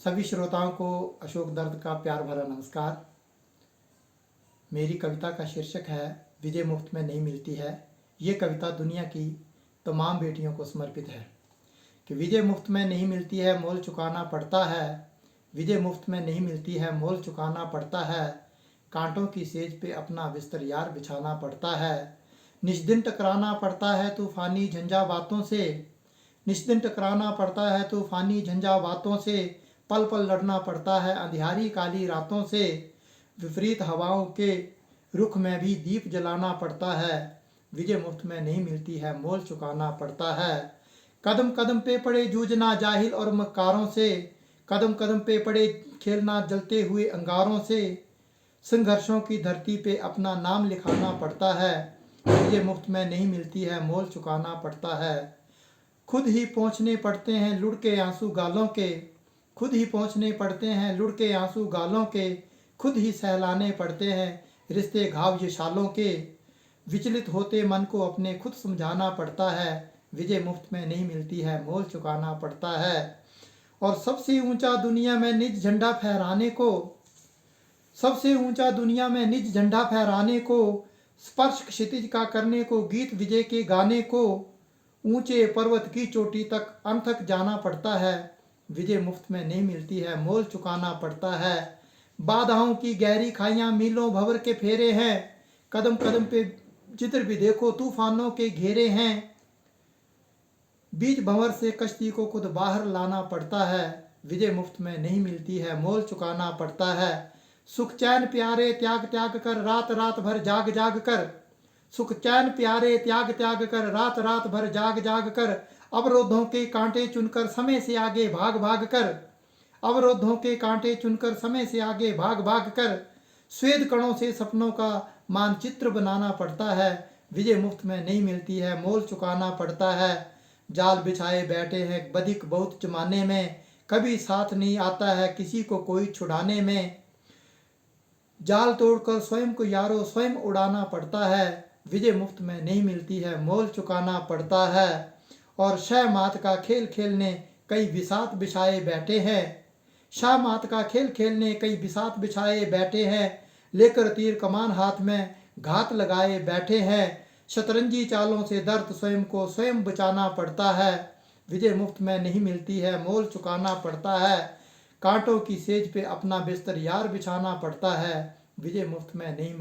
सभी श्रोताओं को अशोक दर्द का प्यार भरा नमस्कार। मेरी कविता का शीर्षक है विजय मुफ्त में नहीं मिलती है। ये कविता दुनिया की तमाम बेटियों को समर्पित है कि विजय मुफ्त में नहीं मिलती है, मोल चुकाना पड़ता है। विजय मुफ्त में नहीं मिलती है, मोल चुकाना पड़ता है। कांटों की सेज पे अपना बिस्तर यार बिछाना पड़ता है। निष्दिन टकराना पड़ता है तूफानी झंझा बातों से। निष्दिन टकराना पड़ता है तूफानी झंझा बातों से। पल पल लड़ना पड़ता है अंधियारी काली रातों से। विपरीत हवाओं के रुख में भी दीप जलाना पड़ता है। विजय मुफ्त में नहीं मिलती है, मोल चुकाना पड़ता है। कदम कदम पे पड़े जूझना जाहिल और मक्कारों से। कदम कदम पे पड़े खेलना जलते हुए अंगारों से। संघर्षों की धरती पे अपना नाम लिखाना पड़ता है। विजय मुफ्त में नहीं मिलती है, मोल चुकाना पड़ता है। खुद ही पहुँचने पड़ते हैं लुढ़के आंसू गालों के। खुद ही पहुँचने पड़ते हैं लुढ़के आंसू गालों के। खुद ही सहलाने पड़ते हैं रिश्ते घाव ये शालों के। विचलित होते मन को अपने खुद समझाना पड़ता है। विजय मुफ्त में नहीं मिलती है, मोल चुकाना पड़ता है। और सबसे ऊंचा दुनिया में निज झंडा फहराने को, सबसे ऊंचा दुनिया में निज झंडा फहराने को, स्पर्श क्षितिज का करने को, गीत विजय के गाने को, ऊंचे पर्वत की चोटी तक अनथक जाना पड़ता है। विजय मुफ्त में नहीं मिलती है, मोल चुकाना पड़ता है। बाधाओं की गहरी खाइयां मीलों भंवर के फेरे हैं। कदम कदम पे जिधर भी देखो तूफानों के घेरे हैं। बीच भंवर से कश्ती को खुद बाहर लाना पड़ता है। विजय मुफ्त में नहीं मिलती है, मोल चुकाना पड़ता है। सुख चैन प्यारे त्याग त्याग कर रात रात भर जाग जाग कर। सुख चैन प्यारे त्याग त्याग कर रात रात भर जाग जाग कर। अवरोधों के कांटे चुनकर समय से आगे भाग भाग कर। अवरोधों के कांटे चुनकर समय से आगे भाग भाग कर। स्वेद कणों से सपनों का मानचित्र बनाना पड़ता है। विजय मुफ्त में नहीं मिलती है, मोल चुकाना पड़ता है। जाल बिछाए बैठे हैं बधिक बहुत जमाने में। कभी साथ नहीं आता है किसी को कोई छुड़ाने में। जाल तोड़कर स्वयं को यारो स्वयं उड़ाना पड़ता है। विजय मुफ्त में नहीं मिलती है, मोल चुकाना पड़ता है। और शह मात का खेल खेलने कई बिसात बिछाए बैठे हैं। शाह मात का खेल खेलने कई बिसात बिछाए बैठे हैं। लेकर तीर कमान हाथ में घात लगाए बैठे हैं। शतरंजी चालों से दर्द स्वयं को स्वयं बचाना पड़ता है। विजय मुफ्त में नहीं मिलती है, मोल चुकाना पड़ता है। कांटों की सेज पे अपना बिस्तर यार बिछाना पड़ता है। विजय मुफ्त में नहीं